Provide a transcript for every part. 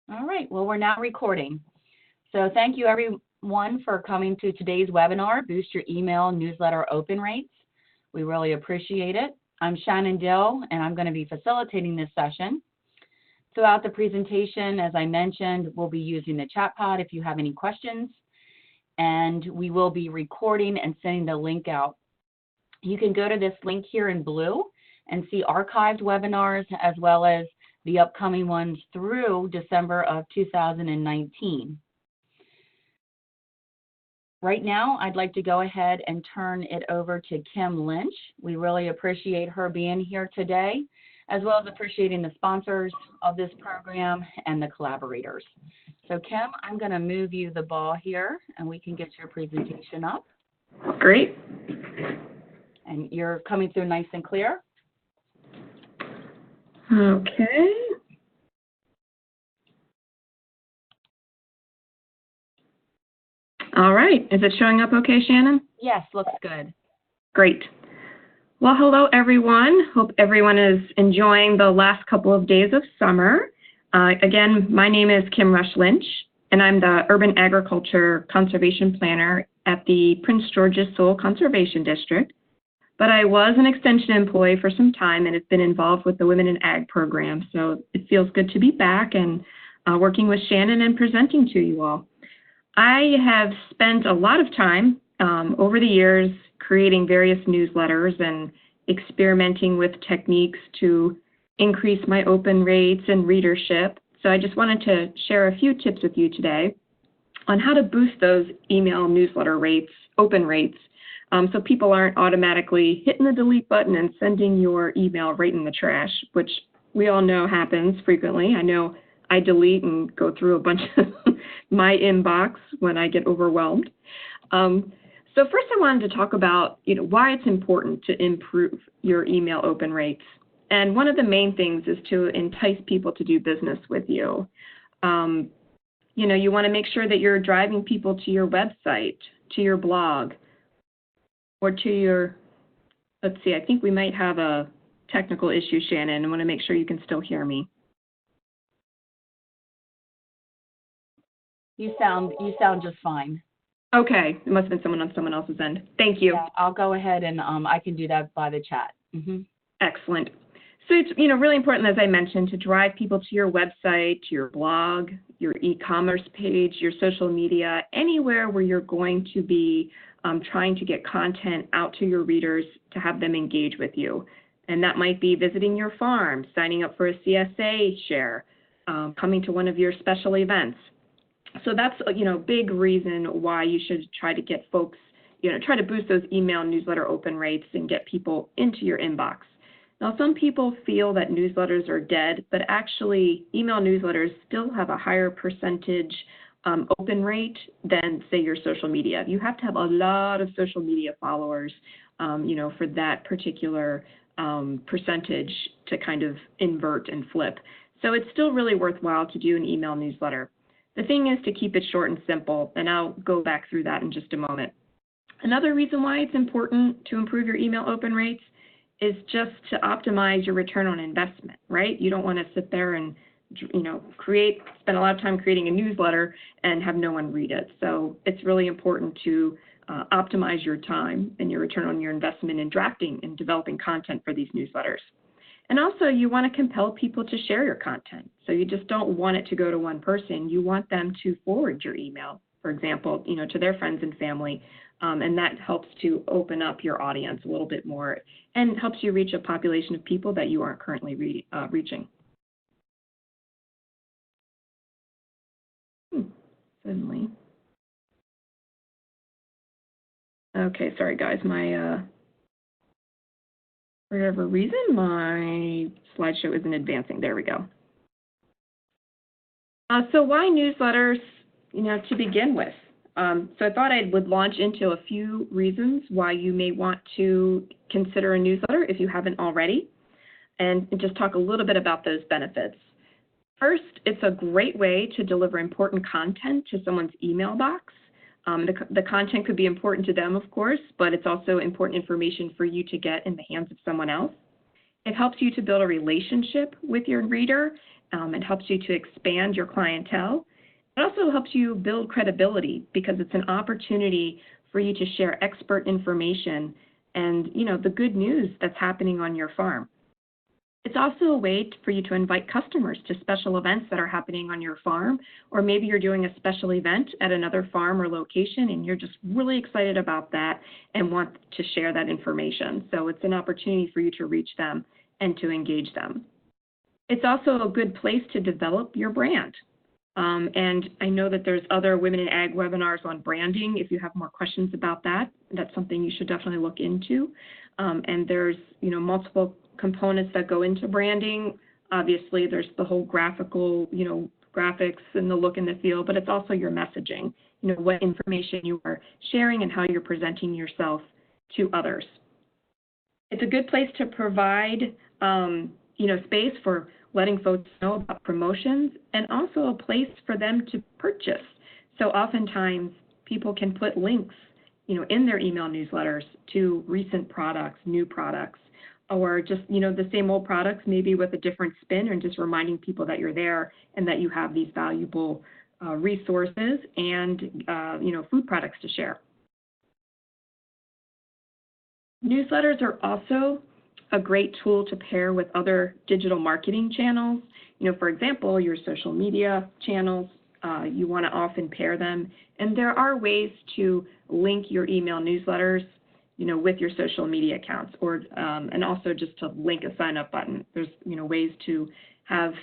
All right, well, we're now recording. So thank you everyone for coming to today's webinar, Boost Your Email Newsletter Open Rates. We really appreciate it. I'm Shannon Dill, and I'm going to be facilitating this session. Throughout the presentation, as I mentioned, we'll be using the chat pod if you have any questions, and we will be recording and sending the link out. You can go to this link here in blue and see archived webinars as well as the upcoming ones through December of 2019. Right now, I'd like to go ahead and turn it over to Kim Lynch. We really appreciate her being here today, as well as appreciating the sponsors of this program and the collaborators. So Kim, I'm going to move you the ball here and we can get your presentation up. Great. And you're coming through nice and clear? Okay. All right. Is it showing up okay, Shannon? Yes, looks good. Great. Well, hello, everyone. Hope everyone is enjoying the last couple of days of summer. Again, my name is Kim Rush Lynch, and I'm the Urban Agriculture Conservation Planner at the Prince George's Soil Conservation District. But I was an extension employee for some time and have been involved with the Women in Ag program. So it feels good to be back and working with Shannon and presenting to you all. I have spent a lot of time over the years creating various newsletters and experimenting with techniques to increase my open rates and readership. So I just wanted to share a few tips with you today on how to boost those email newsletter rates, open rates, so people aren't automatically hitting the delete button and sending your email right in the trash, which we all know happens frequently. I know I delete and go through a bunch of my inbox when I get overwhelmed. So first I wanted to talk about why it's important to improve your email open rates. And one of the main things is to entice people to do business with you. You want to make sure that you're driving people to your website, to your blog, or to your, let's see, I think we might have a technical issue, Shannon. I want to make sure you can still hear me. You sound just fine. Okay, it must have been someone on someone else's end. Thank you. Yeah, I'll go ahead and I can do that by the chat. Excellent. So it's really important, as I mentioned, to drive people to your website, to your blog, your e-commerce page, your social media, anywhere where you're going to be trying to get content out to your readers to have them engage with you. And that might be visiting your farm, signing up for a CSA share, coming to one of your special events. So that's a big reason why you should try to get folks, try to boost those email newsletter open rates and get people into your inbox. Now, some people feel that newsletters are dead, but actually email newsletters still have a higher percentage open rate than, say, your social media. You have to have a lot of social media followers, for that particular percentage to kind of invert and flip. So it's still really worthwhile to do an email newsletter. The thing is to keep it short and simple, and I'll go back through that in just a moment. Another reason why it's important to improve your email open rates is just to optimize your return on investment, right? You don't want to sit there and spend a lot of time creating a newsletter and have no one read it. So it's really important to optimize your time and your return on your investment in drafting and developing content for these newsletters. And also, you want to compel people to share your content. So you just don't want it to go to one person. You want them to forward your email, for example, to their friends and family. And that helps to open up your audience a little bit more and helps you reach a population of people that you aren't currently reaching. Suddenly. Okay, sorry guys, for whatever reason, my slideshow isn't advancing. There we go. So why newsletters, to begin with? So I thought I would launch into a few reasons why you may want to consider a newsletter if you haven't already, and just talk a little bit about those benefits. First, it's a great way to deliver important content to someone's email box. The content could be important to them, of course, but it's also important information for you to get in the hands of someone else. It helps you to build a relationship with your reader. It helps you to expand your clientele. It also helps you build credibility because it's an opportunity for you to share expert information and, the good news that's happening on your farm. It's also a way for you to invite customers to special events that are happening on your farm, or maybe you're doing a special event at another farm or location and you're just really excited about that and want to share that information. So it's an opportunity for you to reach them and to engage them. It's also a good place to develop your brand. And I know that there's other Women in Ag webinars on branding. If you have more questions about that, that's something you should definitely look into. And there's, multiple components that go into branding. Obviously, there's the whole graphical, graphics and the look and the feel, but it's also your messaging, what information you are sharing and how you're presenting yourself to others. It's a good place to provide, space for letting folks know about promotions and also a place for them to purchase. So oftentimes people can put links, in their email newsletters to recent products, new products, or just, the same old products, maybe with a different spin, and just reminding people that you're there and that you have these valuable resources and, food products to share. Newsletters are also a great tool to pair with other digital marketing channels. For example, your social media channels, you want to often pair them. And there are ways to link your email newsletters, with your social media accounts, or and also just to link a sign up button. There's, ways to have,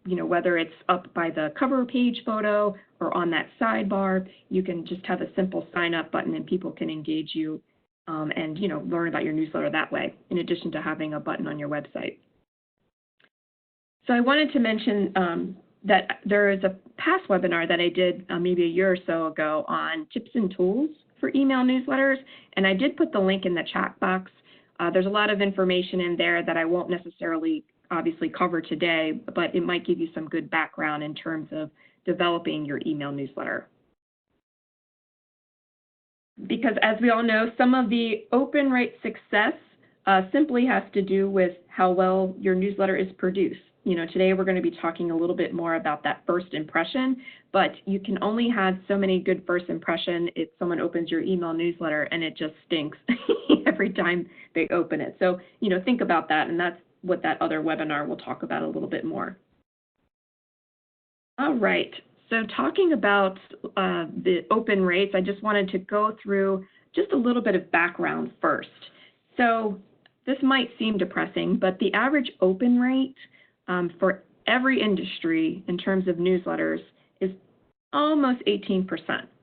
whether it's up by the cover page photo or on that sidebar, you can just have a simple sign up button and people can engage you and, learn about your newsletter that way, in addition to having a button on your website. So I wanted to mention that there is a past webinar that I did maybe a year or so ago on tips and tools for email newsletters, and I did put the link in the chat box. There's a lot of information in there that I won't necessarily obviously cover today, but it might give you some good background in terms of developing your email newsletter. Because as we all know, some of the open rate success simply has to do with how well your newsletter is produced. Today we're going to be talking a little bit more about that first impression, but you can only have so many good first impressions if someone opens your email newsletter and it just stinks every time they open it. So, think about that, and that's what that other webinar will talk about a little bit more. All right. So talking about the open rates, I just wanted to go through just a little bit of background first. So this might seem depressing, but the average open rate for every industry in terms of newsletters is almost 18%,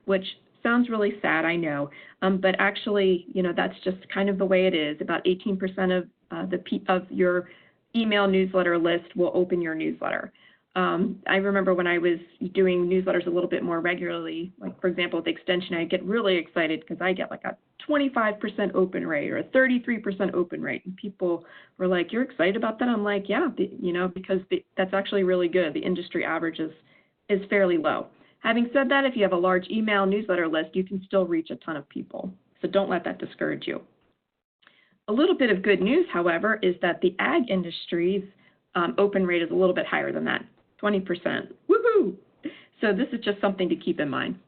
which sounds really sad, I know, but actually, that's just kind of the way it is. About 18% of your email newsletter list will open your newsletter. I remember when I was doing newsletters a little bit more regularly, like for example, with Extension, I get really excited because I get like a 25% open rate or a 33% open rate. And people were like, "You're excited about that?" I'm like, "Yeah, because that's actually really good. The industry average is fairly low." Having said that, if you have a large email newsletter list, you can still reach a ton of people. So don't let that discourage you. A little bit of good news, however, is that the ag industry's open rate is a little bit higher than that. 20%. Woohoo! So this is just something to keep in mind.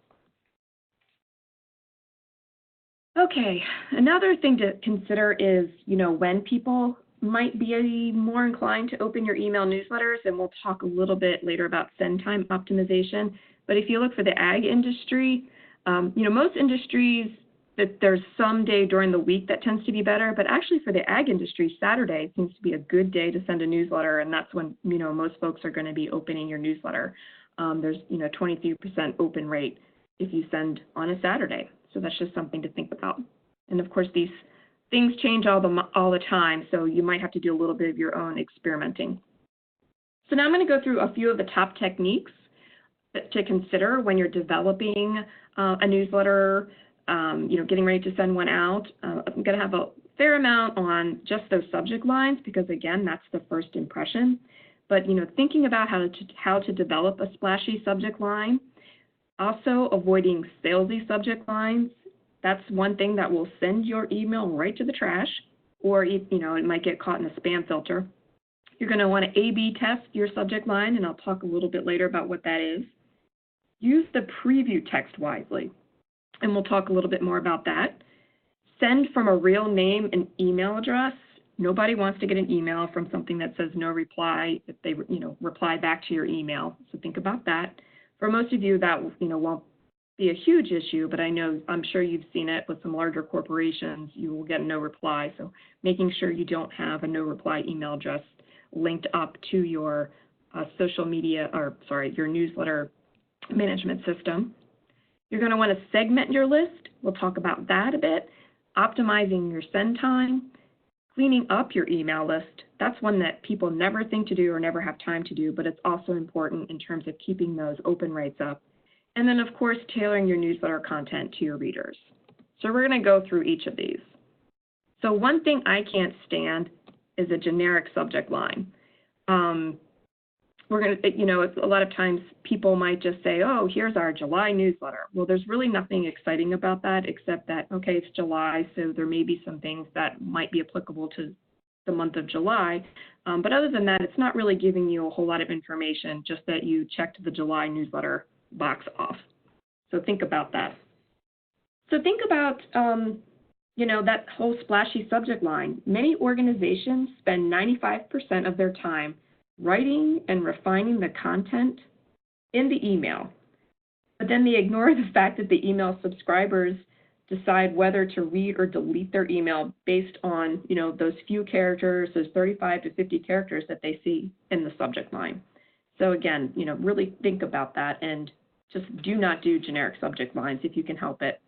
Okay, another thing to consider is, when people might be more inclined to open your email newsletters, and we'll talk a little bit later about send time optimization. But if you look for the ag industry, most industries, that there's some day during the week that tends to be better, but actually for the ag industry, Saturday seems to be a good day to send a newsletter, and that's when, most folks are going to be opening your newsletter. There's, 23% open rate if you send on a Saturday. So that's just something to think about. And of course, these things change all the time, so you might have to do a little bit of your own experimenting. So now I'm going to go through a few of the top techniques to consider when you're developing a newsletter, getting ready to send one out. I'm going to have a fair amount on just those subject lines because, again, that's the first impression. But, thinking about how to develop a splashy subject line, also avoiding salesy subject lines. That's one thing that will send your email right to the trash. or it might get caught in the spam filter. You're going to want to A/B test your subject line, and I'll talk a little bit later about what that is. Use the preview text wisely, and we'll talk a little bit more about that. Send from a real name and email address. Nobody wants to get an email from something that says no reply if they reply back to your email. So think about that. For most of you, that won't be a huge issue, but I'm sure you've seen it with some larger corporations. You will get a no reply. So making sure you don't have a no reply email address linked up to your social media, your newsletter management system. You're going to want to segment your list. We'll talk about that a bit. Optimizing your send time. Cleaning up your email list. That's one that people never think to do or never have time to do, but it's also important in terms of keeping those open rates up. And then, of course, tailoring your newsletter content to your readers. So we're going to go through each of these. So one thing I can't stand is a generic subject line. We're going to, a lot of times people might just say, oh, here's our July newsletter. Well, there's really nothing exciting about that except that, okay, it's July, so there may be some things that might be applicable to the month of July. But other than that, it's not really giving you a whole lot of information, just that you checked the July newsletter box off. So think about that. So think about, that whole splashy subject line. Many organizations spend 95% of their time writing and refining the content in the email, but then they ignore the fact that the email subscribers decide whether to read or delete their email based on, those few characters, those 35 to 50 characters that they see in the subject line. So again, really think about that and just do not do generic subject lines if you can help it.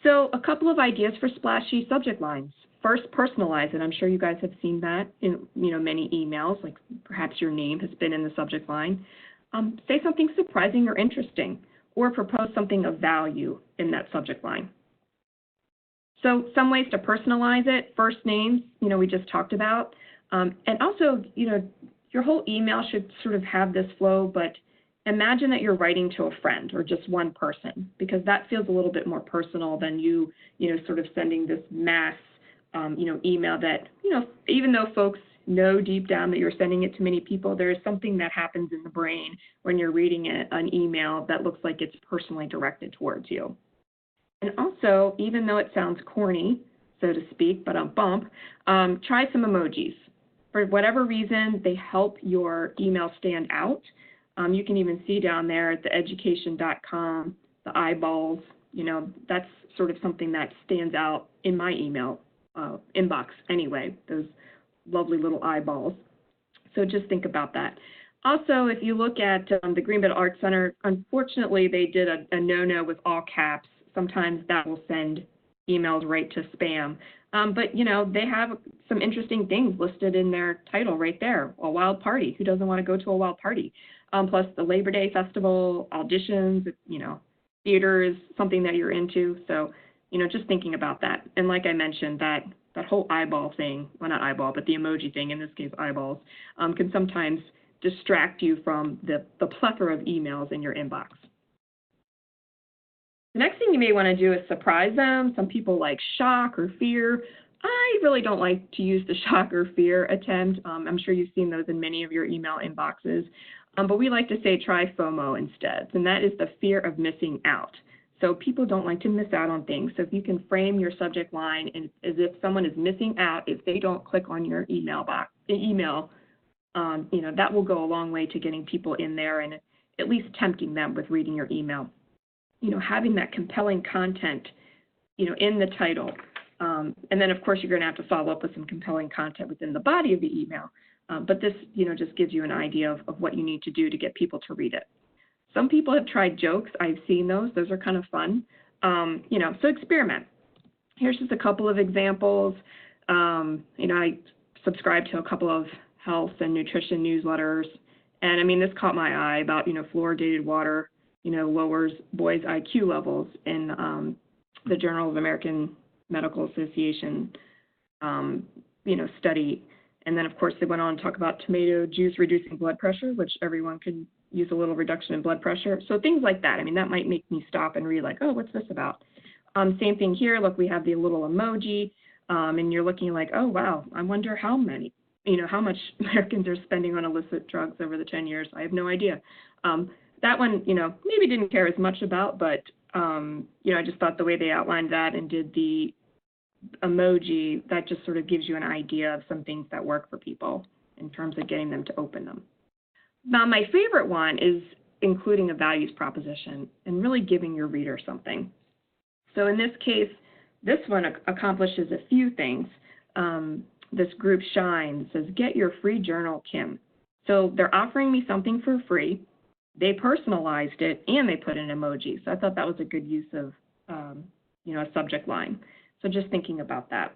So a couple of ideas for splashy subject lines. First, personalize it. I'm sure you guys have seen that in many emails, like perhaps your name has been in the subject line. Say something surprising or interesting, or propose something of value in that subject line. So some ways to personalize it: first names, we just talked about, and also, your whole email should sort of have this flow, but imagine that you're writing to a friend or just one person, because that feels a little bit more personal than you sort of sending this mass email that, even though folks know deep down that you're sending it to many people, there is something that happens in the brain when you're reading an email that looks like it's personally directed towards you. And also, even though it sounds corny, so to speak, but try some emojis. For whatever reason, they help your email stand out. You can even see down there at theeducation.com, the eyeballs, that's sort of something that stands out in my email inbox anyway, those lovely little eyeballs. So just think about that. Also, if you look at the Greenbelt Arts Center, unfortunately, they did a no-no with all caps. Sometimes that will send emails right to spam. But, they have some interesting things listed in their title right there. A wild party. Who doesn't want to go to a wild party? Plus the Labor Day Festival, auditions, theater is something that you're into. So, just thinking about that. And like I mentioned, that whole eyeball thing, well, not eyeball, but the emoji thing, in this case, eyeballs, can sometimes distract you from the plethora of emails in your inbox. The next thing you may want to do is surprise them. Some people like shock or fear. I really don't like to use the shock or fear attempt. I'm sure you've seen those in many of your email inboxes. But we like to say try FOMO instead, and that is the fear of missing out. So people don't like to miss out on things. So if you can frame your subject line as if someone is missing out if they don't click on your email, that will go a long way to getting people in there and at least tempting them with reading your email. Having that compelling content, in the title. And then, of course, you're going to have to follow up with some compelling content within the body of the email. But this, just gives you an idea of what you need to do to get people to read it. Some people have tried jokes. I've seen those. Those are kind of fun. So experiment. Here's just a couple of examples. I subscribe to a couple of health and nutrition newsletters. And, this caught my eye about, fluoridated water, lowers boys' IQ levels in the Journal of American Medical Association, study. And then, of course, they went on to talk about tomato juice reducing blood pressure, which everyone could use a little reduction in blood pressure. So things like that. That might make me stop and read like, oh, what's this about? Same thing here. Look, we have the little emoji. and you're looking like, oh, wow, I wonder how many, how much Americans are spending on illicit drugs over the 10 years. I have no idea. That one, maybe didn't care as much about, but, I just thought the way they outlined that and did the emoji, that just sort of gives you an idea of some things that work for people in terms of getting them to open them. Now, my favorite one is including a values proposition and really giving your reader something. So in this case, this one accomplishes a few things. This group Shine says, get your free journal, Kim. So they're offering me something for free. They personalized it, and they put an emoji. So I thought that was a good use of, a subject line. So just thinking about that.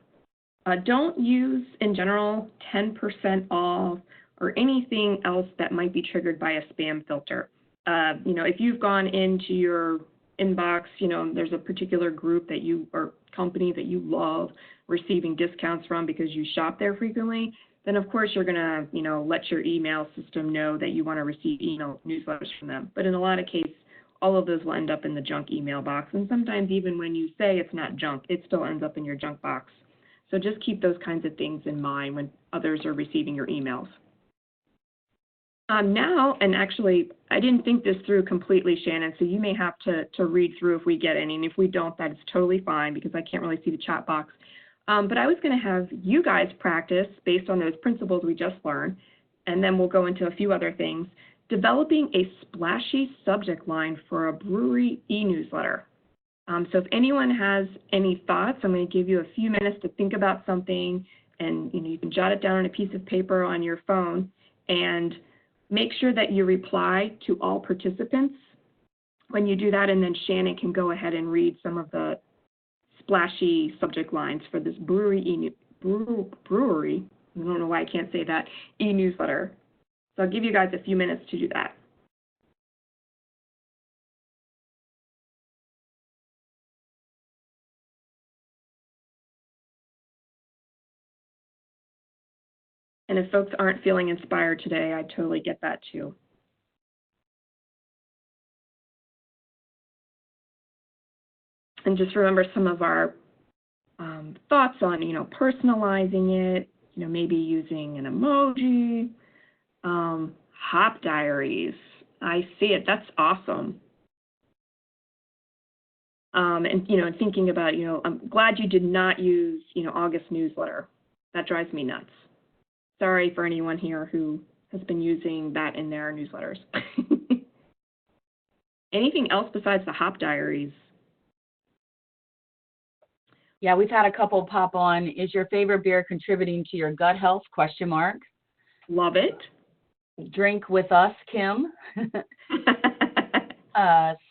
Don't use, in general, 10% off or anything else that might be triggered by a spam filter. If you've gone into your inbox, there's a particular group that you or company that you love receiving discounts from because you shop there frequently, then of course you're going to, let your email system know that you want to receive email newsletters from them. But in a lot of cases, all of those will end up in the junk email box. And sometimes even when you say it's not junk, it still ends up in your junk box. So just keep those kinds of things in mind when others are receiving your emails. Now, and actually, I didn't think this through completely, Shannon, so you may have to read through if we get any, and if we don't, that is totally fine because I can't really see the chat box. But I was going to have you guys practice based on those principles we just learned, and then we'll go into a few other things. Developing a splashy subject line for a brewery e-newsletter. So if anyone has any thoughts, I'm going to give you a few minutes to think about something, and you can jot it down on a piece of paper on your phone, and make sure that you reply to all participants when you do that, and then Shannon can go ahead and read some of the splashy subject lines for this brewery, I don't know why I can't say that, e-newsletter. So I'll give you guys a few minutes to do that. And if folks aren't feeling inspired today, I totally get that too. And just remember some of our thoughts on, personalizing it, maybe using an emoji, hop diaries. I see it. That's awesome. And, thinking about, I'm glad you did not use, August newsletter. That drives me nuts. Sorry for anyone here who has been using that in their newsletters. Anything else besides the hop diaries? Yeah, we've had a couple pop on. Is your favorite beer contributing to your gut health? ? Love it. Drink with us, Kim.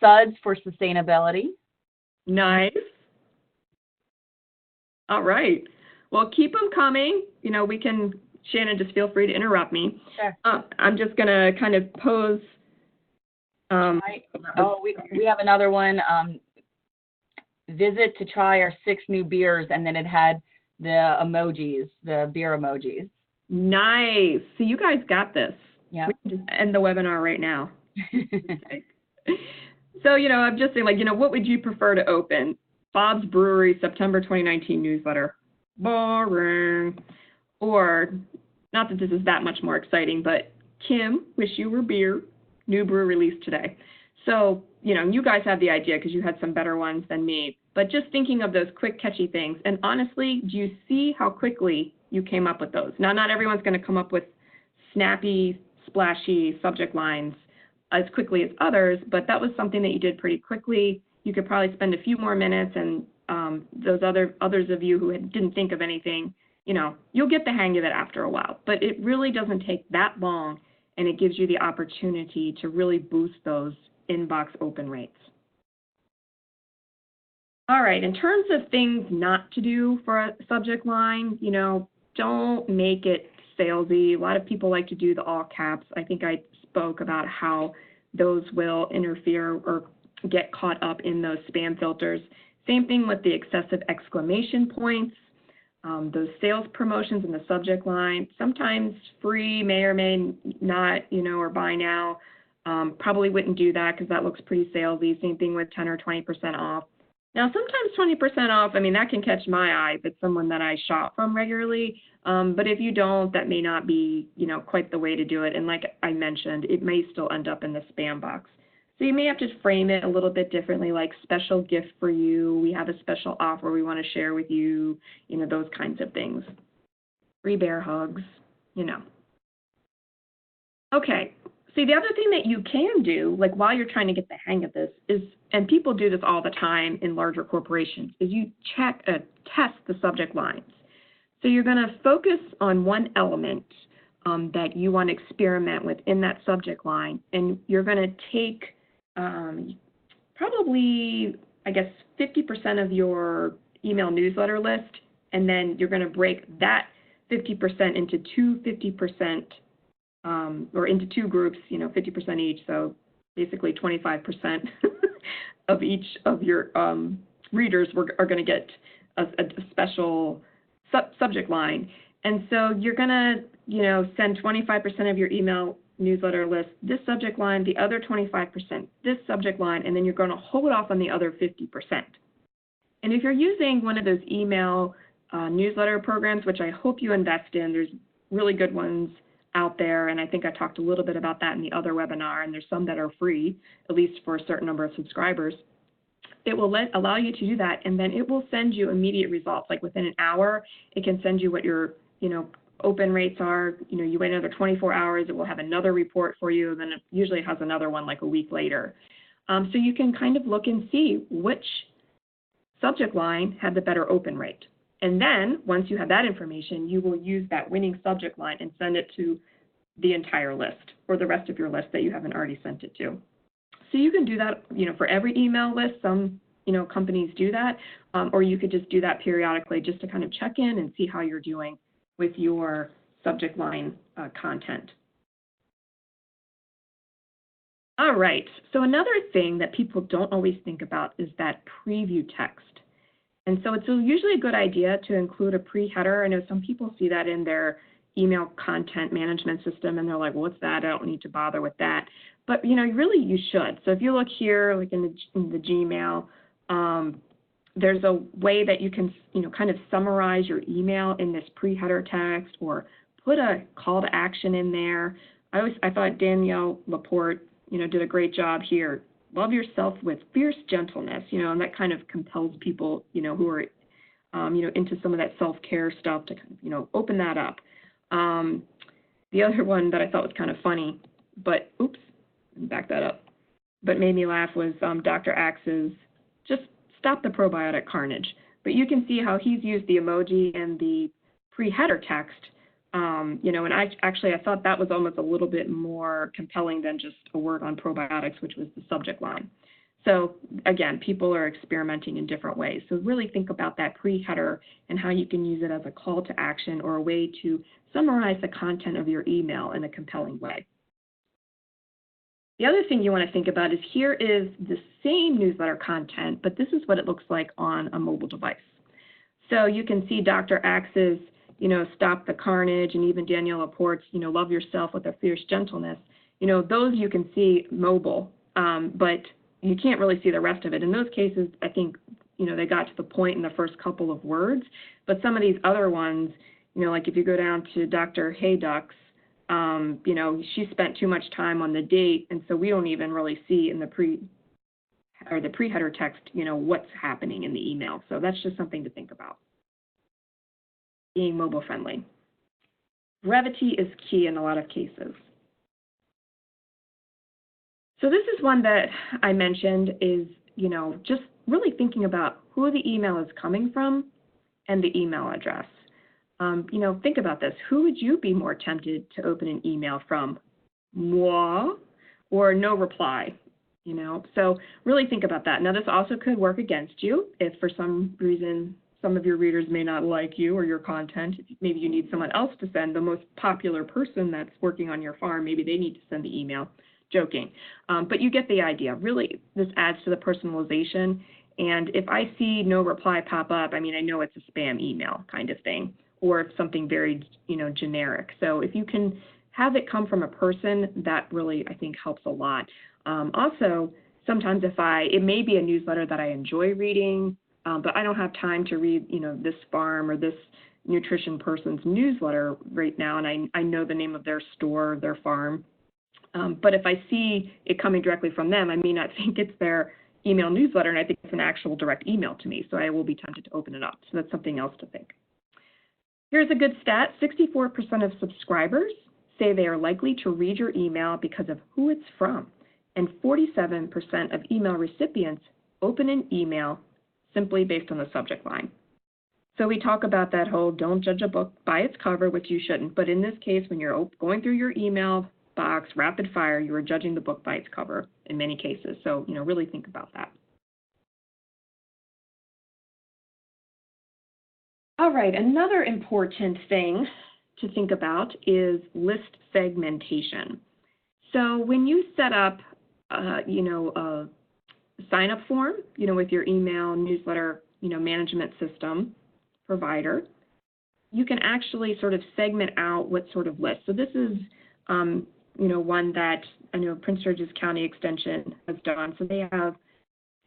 Suds for sustainability. Nice. All right. Well, keep them coming. We can, Shannon, just feel free to interrupt me. Sure. I'm just going to kind of pose. We have another one. Visit to try our 6 new beers, and then it had the emojis, the beer emojis. Nice. So you guys got this. Yeah. We can just end the webinar right now. So, I'm just saying, what would you prefer to open? Bob's Brewery September 2019 newsletter. Boring. Or, not that this is that much more exciting, but Kim, wish you were beer, new brew released today. So, you guys have the idea because you had some better ones than me. But just thinking of those quick, catchy things. And honestly, do you see how quickly you came up with those? Now, not everyone's going to come up with snappy, splashy subject lines as quickly as others, but that was something that you did pretty quickly. You could probably spend a few more minutes, and those others of you who didn't think of anything, you'll get the hang of it after a while. But it really doesn't take that long, and it gives you the opportunity to really boost those inbox open rates. All right, in terms of things not to do for a subject line, don't make it salesy. A lot of people like to do the all caps. I think I spoke about how those will interfere or get caught up in those spam filters. Same thing with the excessive exclamation points, those sales promotions in the subject line. Sometimes free may or may not, or buy now. Probably wouldn't do that because that looks pretty salesy. Same thing with 10 or 20% off. Now, sometimes 20% off, I mean, that can catch my eye if it's someone that I shop from regularly. But if you don't, that may not be, quite the way to do it. And like I mentioned, it may still end up in the spam box. So you may have to frame it a little bit differently, like special gift for you. We have a special offer we want to share with you, those kinds of things. Free bear hugs, Okay. See, the other thing that you can do, like while you're trying to get the hang of this, is, and people do this all the time in larger corporations, is you test the subject lines. So you're going to focus on one element that you want to experiment with in that subject line, and you're going to take probably, I guess, 50% of your email newsletter list, and then you're going to break that 50% into two 50%, or into two groups, 50% each, so basically 25% of each of your readers are going to get a special subject line. And so you're going to, send 25% of your email newsletter list this subject line, the other 25% this subject line, and then you're going to hold off on the other 50%. And if you're using one of those email newsletter programs, which I hope you invest in, there's really good ones out there, and I think I talked a little bit about that in the other webinar, and there's some that are free, at least for a certain number of subscribers. It will allow you to do that, and then it will send you immediate results. Like within an hour, it can send you what your, open rates are. You wait another 24 hours, it will have another report for you, and then it usually has another one like a week later. So you can kind of look and see which subject line had the better open rate. And then once you have that information, you will use that winning subject line and send it to the entire list or the rest of your list that you haven't already sent it to. So you can do that, for every email list. Some, companies do that, or you could just do that periodically just to kind of check in and see how you're doing with your subject line content. All right, so another thing that people don't always think about is that preview text. And so it's usually a good idea to include a pre-header. I know some people see that in their email content management system, and they're like, well, what's that? I don't need to bother with that. But, really you should. So if you look here, like in the Gmail, there's a way that you can, kind of summarize your email in this pre-header text or put a call to action in there. I thought Danielle Laporte, did a great job here. Love yourself with fierce gentleness, and that kind of compels people, who are, into some of that self-care stuff to kind of, open that up. The other one that I thought was kind of funny, but oops, back that up, but made me laugh was Dr. Axe's just stop the probiotic carnage. But you can see how he's used the emoji and the pre-header text, and I thought that was almost a little bit more compelling than just a word on probiotics, which was the subject line. So again, people are experimenting in different ways. So really think about that pre-header and how you can use it as a call to action or a way to summarize the content of your email in a compelling way. The other thing you want to think about is here is the same newsletter content, but this is what it looks like on a mobile device. So you can see Dr. Axe's, stop the carnage, and even Danielle Laporte's, love yourself with a fierce gentleness. Those you can see mobile, but you can't really see the rest of it. In those cases, I think, they got to the point in the first couple of words, but some of these other ones, like if you go down to Dr. Hayduck's, she spent too much time on the date, and so we don't even really see in the pre-header text, what's happening in the email. So that's just something to think about. Being mobile friendly. Brevity is key in a lot of cases. So this is one that I mentioned is, just really thinking about who the email is coming from and the email address. Think about this. Who would you be more tempted to open an email from? Moi or no reply? So really think about that. Now, this also could work against you if for some reason some of your readers may not like you or your content. Maybe you need someone else to send, the most popular person that's working on your farm, maybe they need to send the email. Joking. But you get the idea. Really, this adds to the personalization. And if I see no reply pop up, I know it's a spam email kind of thing, or if something very, generic. So if you can have it come from a person, that really, I think, helps a lot. Also, sometimes it may be a newsletter that I enjoy reading, but I don't have time to read, this farm or this nutrition person's newsletter right now, and I know the name of their store, their farm. But if I see it coming directly from them, I may not think it's their email newsletter, and I think it's an actual direct email to me, so I will be tempted to open it up. So that's something else to think. Here's a good stat. 64% of subscribers say they are likely to read your email because of who it's from, and 47% of email recipients open an email simply based on the subject line. So we talk about that whole don't judge a book by its cover, which you shouldn't, but in this case, when you're going through your email box, rapid fire, you are judging the book by its cover in many cases. So, really think about that. All right, another important thing to think about is list segmentation. So when you set up, a sign-up form, with your email newsletter, management system provider, you can actually sort of segment out what sort of list. So this is, one that I know Prince George's County Extension has done. So they have,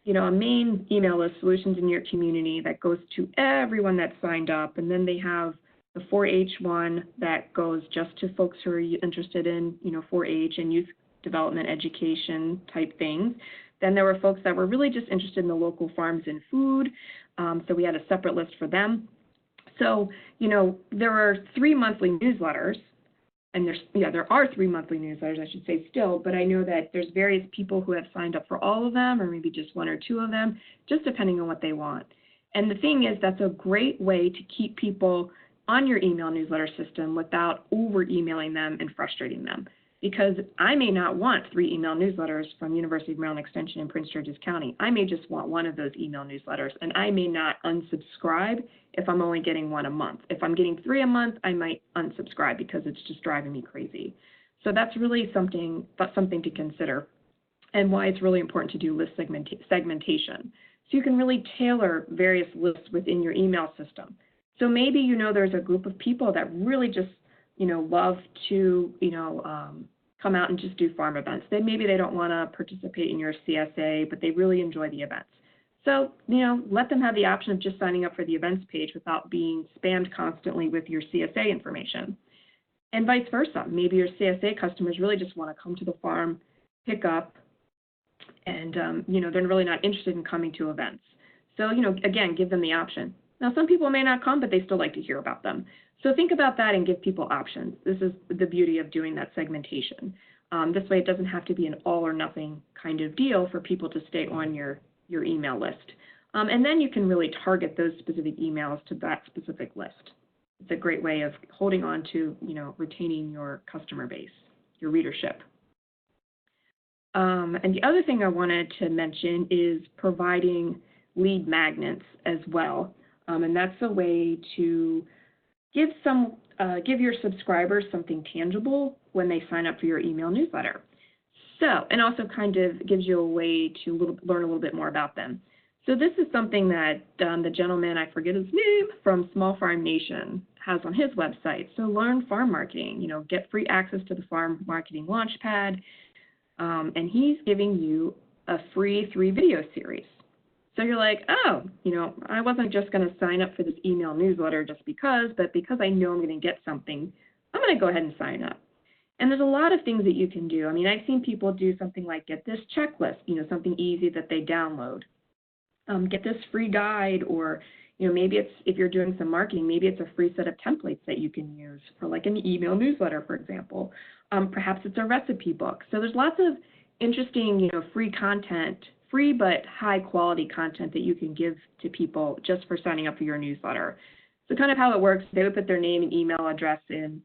a main email list, solutions in your community, that goes to everyone that's signed up. And then they have the 4-H one that goes just to folks who are interested in, 4-H and youth development education type things. Then there were folks that were really just interested in the local farms and food. So we had a separate list for them. So, there are 3 monthly newsletters. And there are 3 monthly newsletters, I should say, still, but I know that there's various people who have signed up for all of them, or maybe just 1 or 2 of them, just depending on what they want. And the thing is, that's a great way to keep people on your email newsletter system without over-emailing them and frustrating them. Because I may not want 3 email newsletters from University of Maryland Extension in Prince George's County. I may just want 1 of those email newsletters, and I may not unsubscribe if I'm only getting 1 a month. If I'm getting 3 a month, I might unsubscribe because it's just driving me crazy. So that's really something to consider, and why it's really important to do list segmentation. So you can really tailor various lists within your email system. So maybe there's a group of people that really just love to, come out and just do farm events. Maybe they don't want to participate in your CSA, but they really enjoy the events. So, let them have the option of just signing up for the events page without being spammed constantly with your CSA information. And vice versa. Maybe your CSA customers really just want to come to the farm, pick up, and, they're really not interested in coming to events. So, again, give them the option. Now, some people may not come, but they still like to hear about them. So think about that and give people options. This is the beauty of doing that segmentation. This way, it doesn't have to be an all or nothing kind of deal for people to stay on your email list. And then you can really target those specific emails to that specific list. It's a great way of holding on to, retaining your customer base, your readership. And the other thing I wanted to mention is providing lead magnets as well. And that's a way to give your subscribers something tangible when they sign up for your email newsletter. So, and also kind of gives you a way to learn a little bit more about them. So this is something that the gentleman, I forget his name, from Small Farm Nation has on his website. So learn farm marketing, get free access to the Farm Marketing Launchpad. And he's giving you a free 3 video series. So you're like, oh, I wasn't just going to sign up for this email newsletter just because, but because I know I'm going to get something, I'm going to go ahead and sign up. And there's a lot of things that you can do. I mean, I've seen people do something like get this checklist, something easy that they download. Get this free guide, or, maybe it's, if you're doing some marketing, maybe it's a free set of templates that you can use for like an email newsletter, for example. Perhaps it's a recipe book. So there's lots of interesting, free content, free but high quality content that you can give to people just for signing up for your newsletter. So kind of how it works, they would put their name and email address in,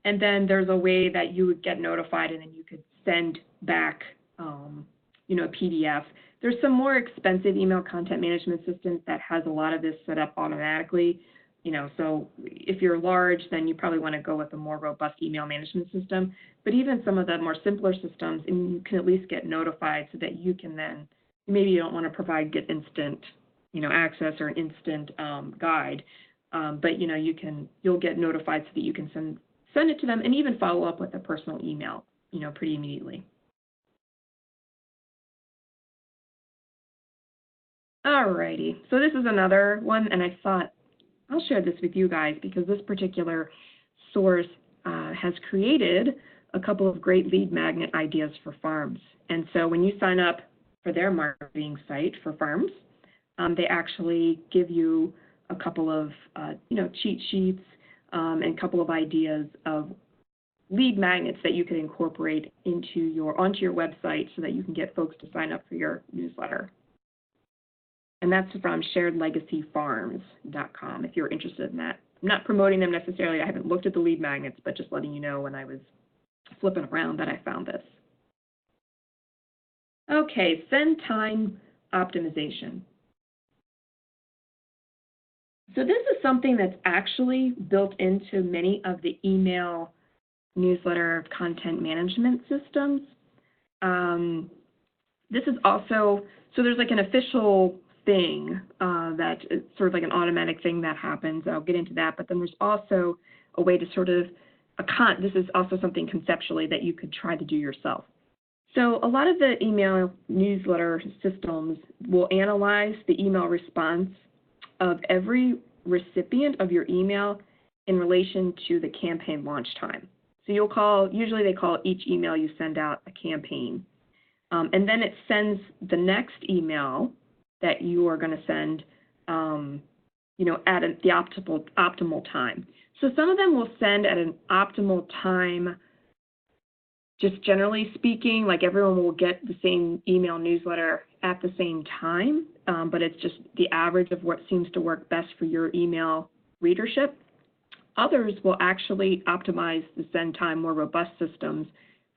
and then there's a way that you would get notified and then you could send back, a PDF. There's some more expensive email content management systems that has a lot of this set up automatically. So if you're large, then you probably want to go with a more robust email management system. But even some of the more simpler systems, and you can at least get notified so that you can then, maybe you don't want to get instant, access or an instant guide, but you'll get notified so that you can send it to them and even follow up with a personal email, pretty immediately. Alrighty, so this is another one, and I thought I'll share this with you guys because this particular source has created a couple of great lead magnet ideas for farms. And so when you sign up for their marketing site for farms, they actually give you a couple of cheat sheets and a couple of ideas of lead magnets that you can incorporate onto your website so that you can get folks to sign up for your newsletter. And that's from sharedlegacyfarms.com if you're interested in that. I'm not promoting them necessarily. I haven't looked at the lead magnets, but just letting you know when I was flipping around that I found this. Okay, send time optimization. So this is something that's actually built into many of the email newsletter content management systems. This is also, so there's like an official thing that is sort of like an automatic thing that happens. I'll get into that, but then there's also a way to sort of, this is also something conceptually that you could try to do yourself. So a lot of the email newsletter systems will analyze the email response of every recipient of your email in relation to the campaign launch time. So usually they call each email you send out a campaign. And then it sends the next email that you are going to send, at the optimal time. So some of them will send at an optimal time, just generally speaking, like everyone will get the same email newsletter at the same time, but it's just the average of what seems to work best for your email readership. Others will actually optimize the send time, more robust systems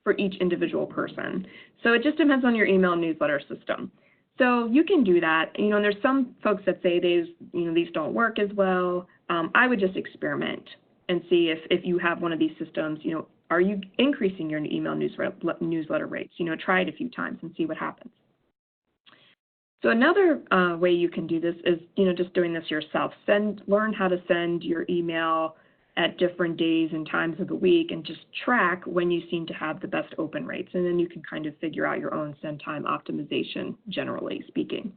for each individual person. So it just depends on your email newsletter system. So you can do that. And there's some folks that say these don't work as well. I would just experiment and see if you have one of these systems, are you increasing your email newsletter rates? Try it a few times and see what happens. So another way you can do this is, just doing this yourself. Learn how to send your email at different days and times of the week and just track when you seem to have the best open rates. And then you can kind of figure out your own send time optimization, generally speaking.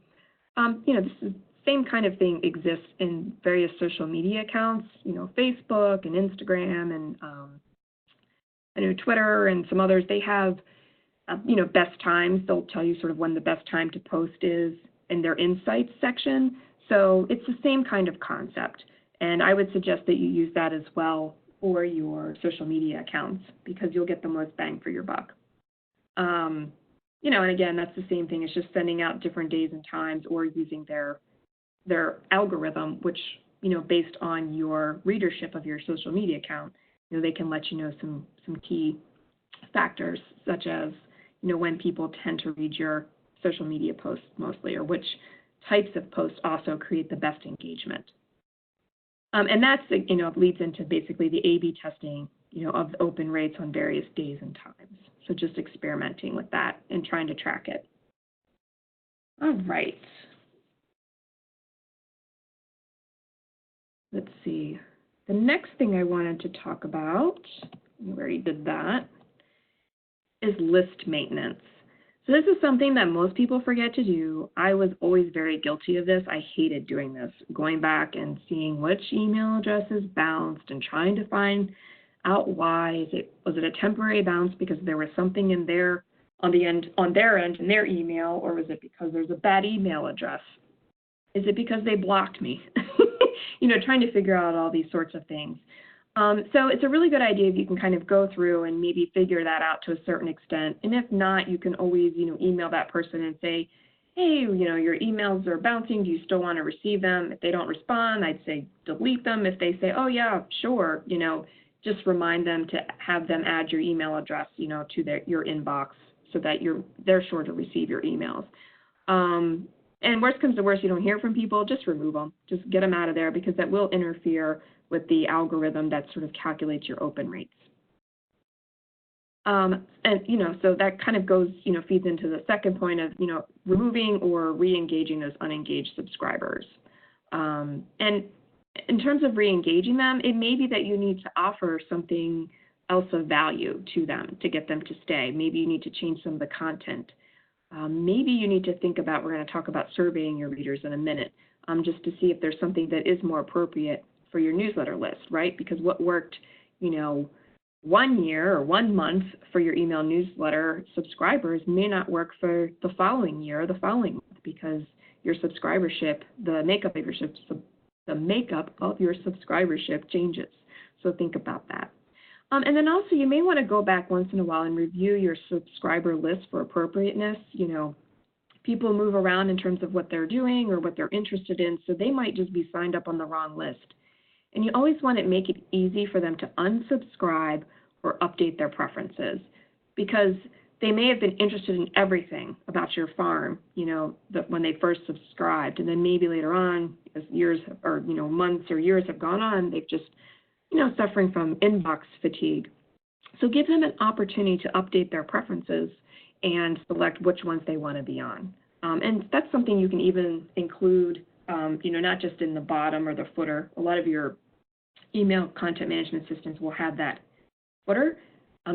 This is same kind of thing exists in various social media accounts, Facebook and Instagram and I know Twitter and some others. They have, best times. They'll tell you sort of when the best time to post is in their insights section. So it's the same kind of concept. And I would suggest that you use that as well for your social media accounts because you'll get the most bang for your buck. And again, that's the same thing. It's just sending out different days and times or using their algorithm, which, based on your readership of your social media account, they can let you know some key factors such as, when people tend to read your social media posts mostly, or which types of posts also create the best engagement. And that's, leads into basically the A/B testing, of the open rates on various days and times. So just experimenting with that and trying to track it. All right. Let's see. The next thing I wanted to talk about, we already did that, is list maintenance. So this is something that most people forget to do. I was always very guilty of this. I hated doing this, going back and seeing which email addresses bounced and trying to find out why. Was it a temporary bounce because there was something in there on their end in their email, or was it because there's a bad email address? Is it because they blocked me? Trying to figure out all these sorts of things. So it's a really good idea if you can kind of go through and maybe figure that out to a certain extent. And if not, you can always, email that person and say, hey, your emails are bouncing. Do you still want to receive them? If they don't respond, I'd say delete them. If they say, oh, yeah, sure, just remind them to have them add your email address, to your inbox so that they're sure to receive your emails. And worst comes to worst, you don't hear from people, just remove them. Just get them out of there because that will interfere with the algorithm that sort of calculates your open rates. And, so that kind of goes, feeds into the second point of, removing or re-engaging those unengaged subscribers. And in terms of re-engaging them, it may be that you need to offer something else of value to them to get them to stay. Maybe you need to change some of the content. maybe you need to think about, we're going to talk about surveying your readers in a minute, just to see if there's something that is more appropriate for your newsletter list, right? Because what worked, 1 year or 1 month for your email newsletter subscribers may not work for the following year or the following month, because your subscribership, the makeup of your subscribership changes. So think about that. And then also you may want to go back once in a while and review your subscriber list for appropriateness. People move around in terms of what they're doing or what they're interested in, so they might just be signed up on the wrong list. And you always want to make it easy for them to unsubscribe or update their preferences, because they may have been interested in everything about your farm, when they first subscribed, and then maybe later on, as years or months or years have gone on, they've just suffering from inbox fatigue. So give them an opportunity to update their preferences and select which ones they want to be on. And that's something you can even include, not just in the bottom or the footer. A lot of your email content management systems will have that footer.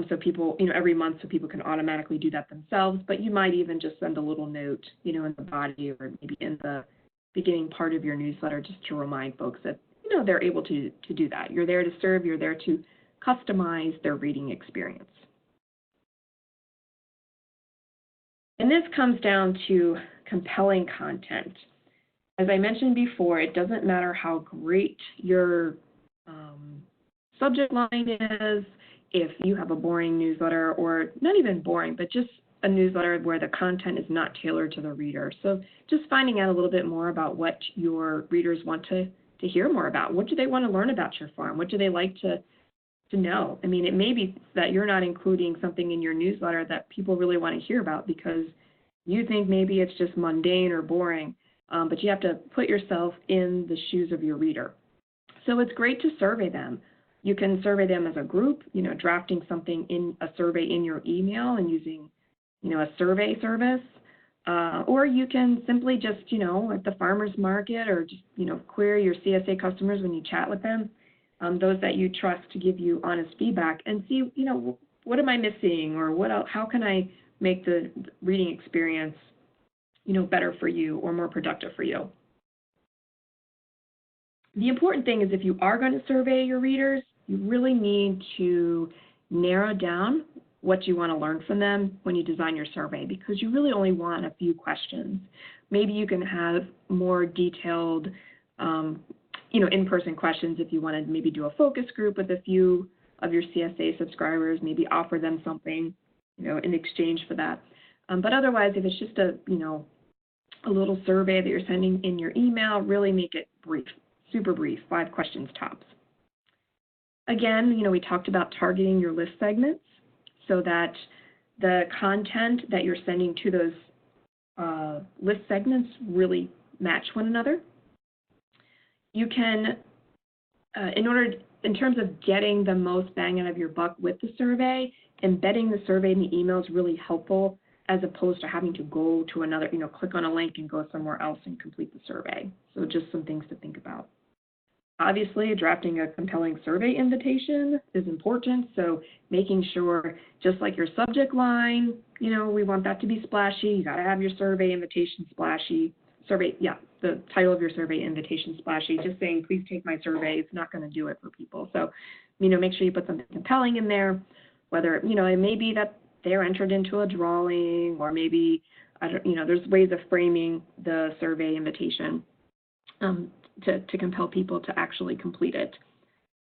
So people, every month, so people can automatically do that themselves. But you might even just send a little note, in the body or maybe in the beginning part of your newsletter, just to remind folks that they're able to do that. You're there to serve. You're there to customize their reading experience. And this comes down to compelling content. As I mentioned before, it doesn't matter how great your subject line is, if you have a boring newsletter, or not even boring, but just a newsletter where the content is not tailored to the reader. So just finding out a little bit more about what your readers want to hear more about. What do they want to learn about your farm? What do they like to know? I mean, it may be that you're not including something in your newsletter that people really want to hear about because you think maybe it's just mundane or boring, but you have to put yourself in the shoes of your reader. So it's great to survey them. You can survey them as a group, drafting something in a survey in your email and using, a survey service. Or you can simply just, at the farmer's market, or just, query your CSA customers when you chat with them, those that you trust to give you honest feedback, and see, what am I missing, or what else, how can I make the reading experience, better for you or more productive for you. The important thing is, if you are going to survey your readers, you really need to narrow down what you want to learn from them when you design your survey, because you really only want a few questions. Maybe you can have more detailed, in-person questions if you want to maybe do a focus group with a few of your CSA subscribers, maybe offer them something, in exchange for that. But otherwise, if it's just a little survey that you're sending in your email, really make it brief, super brief, 5 questions tops. Again, we talked about targeting your list segments so that the content that you're sending to those list segments really match one another. You can, in terms of getting the most bang out of your buck with the survey, embedding the survey in the email is really helpful, as opposed to having to go to another, click on a link and go somewhere else and complete the survey. So just some things to think about. Obviously, drafting a compelling survey invitation is important, so making sure, just like your subject line, we want that to be splashy. You got to have your survey invitation splashy. The title of your survey invitation splashy. Just saying, please take my survey, it's not going to do it for people. So, make sure you put something compelling in there, whether, it may be that they're entered into a drawing, or maybe, there's ways of framing the survey invitation to compel people to actually complete it.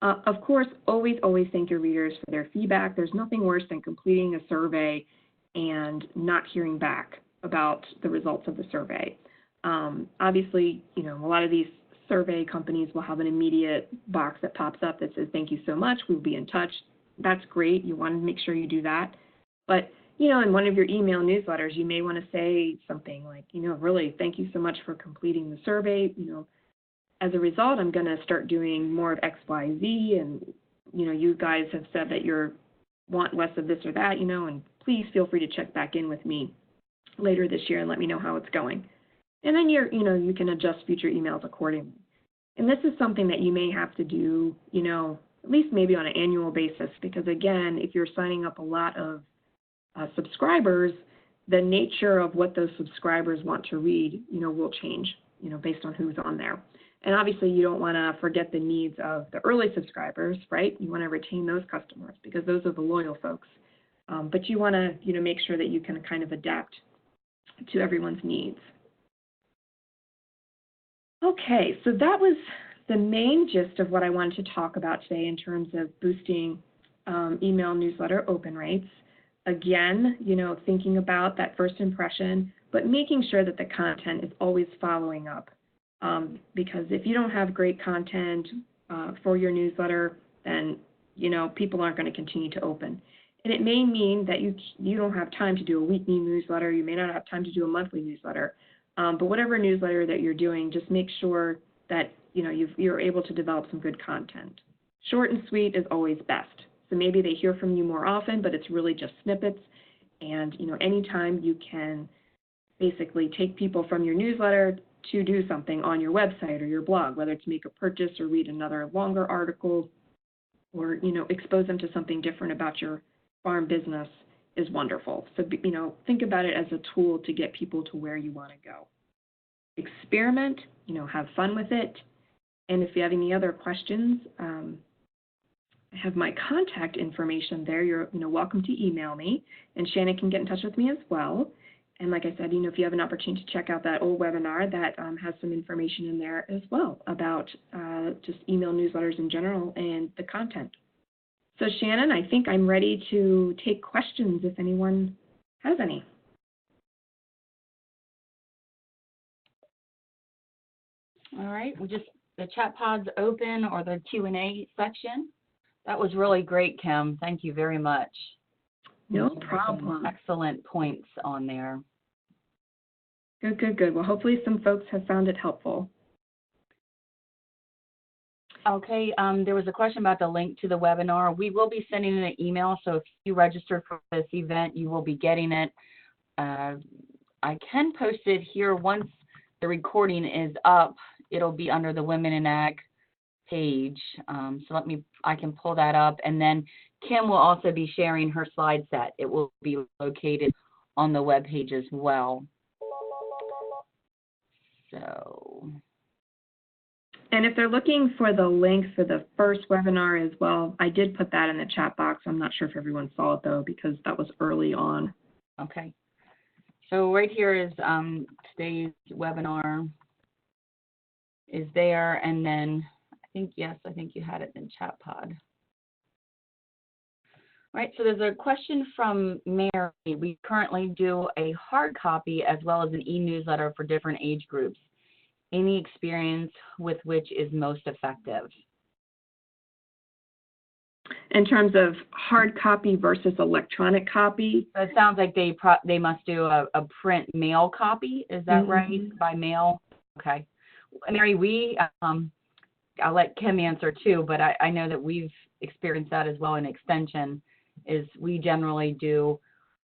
Of course, always thank your readers for their feedback. There's nothing worse than completing a survey and not hearing back about the results of the survey. Obviously, a lot of these survey companies will have an immediate box that pops up that says, thank you so much, we'll be in touch. That's great. You want to make sure you do that. But, in one of your email newsletters, you may want to say something like, really, thank you so much for completing the survey. As a result, I'm going to start doing more of X, Y, Z, and, you guys have said that you want less of this or that, and please feel free to check back in with me later this year and let me know how it's going. And then you can adjust future emails accordingly. And this is something that you may have to do, at least maybe on an annual basis, because again, if you're signing up a lot of subscribers, the nature of what those subscribers want to read, will change, based on who's on there. And obviously, you don't want to forget the needs of the early subscribers, right? You want to retain those customers because those are the loyal folks. But you want to, make sure that you can kind of adapt to everyone's needs. Okay, so that was the main gist of what I wanted to talk about today in terms of boosting email newsletter open rates. Again, thinking about that first impression, but making sure that the content is always following up. Because if you don't have great content for your newsletter, then, people aren't going to continue to open. And it may mean that you don't have time to do a weekly newsletter. You may not have time to do a monthly newsletter. But whatever newsletter that you're doing, just make sure that, you're able to develop some good content. Short and sweet is always best. So maybe they hear from you more often, but it's really just snippets. And, anytime you can basically take people from your newsletter to do something on your website or your blog, whether it's make a purchase or read another longer article or, expose them to something different about your farm business is wonderful. So, think about it as a tool to get people to where you want to go. Experiment, have fun with it. And if you have any other questions, I have my contact information there. You're welcome to email me, and Shannon can get in touch with me as well. And like I said, if you have an opportunity to check out that old webinar, that has some information in there as well about just email newsletters in general and the content. So Shannon, I think I'm ready to take questions if anyone has any. All right, the chat pod's open, or the Q&A section. That was really great, Kim. Thank you very much. No problem. Excellent points on there. Good, good, good. Well, hopefully some folks have found it helpful. Okay, there was a question about the link to the webinar. We will be sending an email, so if you registered for this event, you will be getting it. I can post it here once the recording is up. It'll be under the Women in Ag page. So I can pull that up, and then Kim will also be sharing her slide set. It will be located on the web page as well. So. And if they're looking for the link for the first webinar as well, I did put that in the chat box. I'm not sure if everyone saw it though, because that was early on. Okay. So right here is today's webinar is there, and then I think you had it in chat pod. Right, so there's a question from Mary. We currently do a hard copy as well as an e-newsletter for different age groups. Any experience with which is most effective? In terms of hard copy versus electronic copy? So it sounds like they must do a print mail copy. Is that right? By mail? Okay. Mary, I'll let Kim answer too, but I know that we've experienced that as well in Extension. Is we generally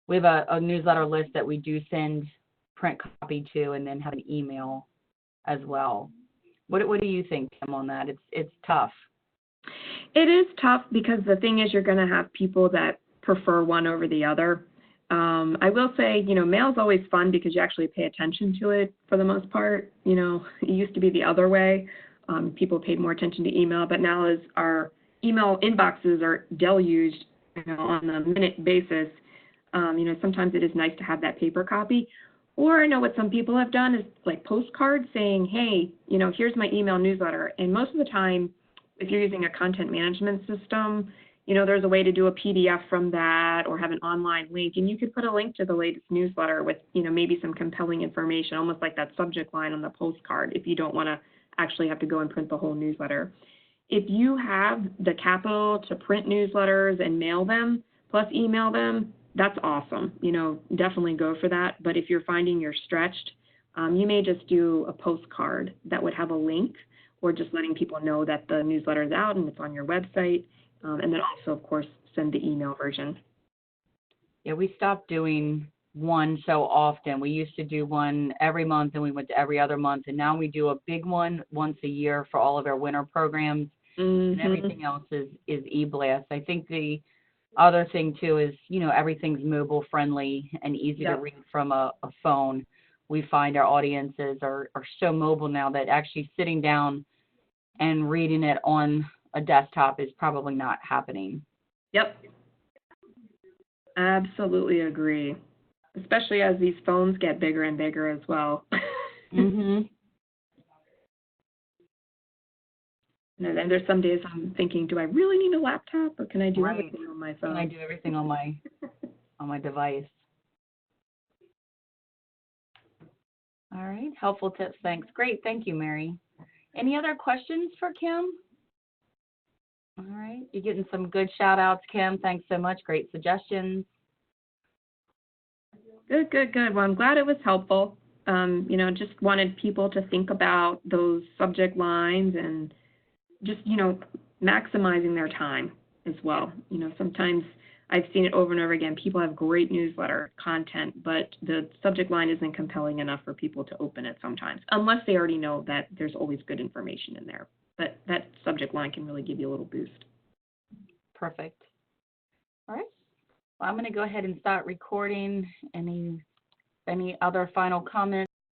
we have a newsletter list that we do send print copy to, and then have an email as well. What do you think, Kim, on that? It's tough. It is tough because the thing is, you're going to have people that prefer one over the other. I will say, mail is always fun because you actually pay attention to it for the most part. It used to be the other way. People paid more attention to email, but now as our email inboxes are deluged, on a minute basis, sometimes it is nice to have that paper copy. Or I know what some people have done is like postcards saying, hey, here's my email newsletter. And most of the time, if you're using a content management system, there's a way to do a PDF from that or have an online link. And you could put a link to the latest newsletter with, maybe some compelling information, almost like that subject line on the postcard, if you don't want to actually have to go and print the whole newsletter. If you have the capital to print newsletters and mail them, plus email them, that's awesome. Definitely go for that. But if you're finding you're stretched, you may just do a postcard that would have a link, or just letting people know that the newsletter is out and it's on your website. And then also, of course, send the email version. Yeah, we stopped doing one so often. We used to do one every month, and we went to every other month, and now we do a big one once a year for all of our winter programs, and everything else is e-blast. I think the Other thing too is, everything's mobile friendly and easy to Yep. read from a phone. We find our audiences are so mobile now that actually sitting down and reading it on a desktop is probably not happening. Yep. Absolutely agree. Especially as these phones get bigger and bigger as well. Mhm. And then there's some days I'm thinking, do I really need a laptop or can I do Right. everything on my phone? Can I do everything on my device? All right. Helpful tips. Thanks. Great. Thank you, Mary. Any other questions for Kim? All right. You're getting some good shout outs, Kim. Thanks so much. Great suggestions. Good, good, good. Well, I'm glad it was helpful. Just wanted people to think about those subject lines and just, maximizing their time as well. Sometimes I've seen it over and over again. People have great newsletter content, but the subject line isn't compelling enough for people to open it sometimes, unless they already know that there's always good information in there. But that subject line can really give you a little boost. Perfect. All right. Well, I'm going to go ahead and start recording. Any other final comments?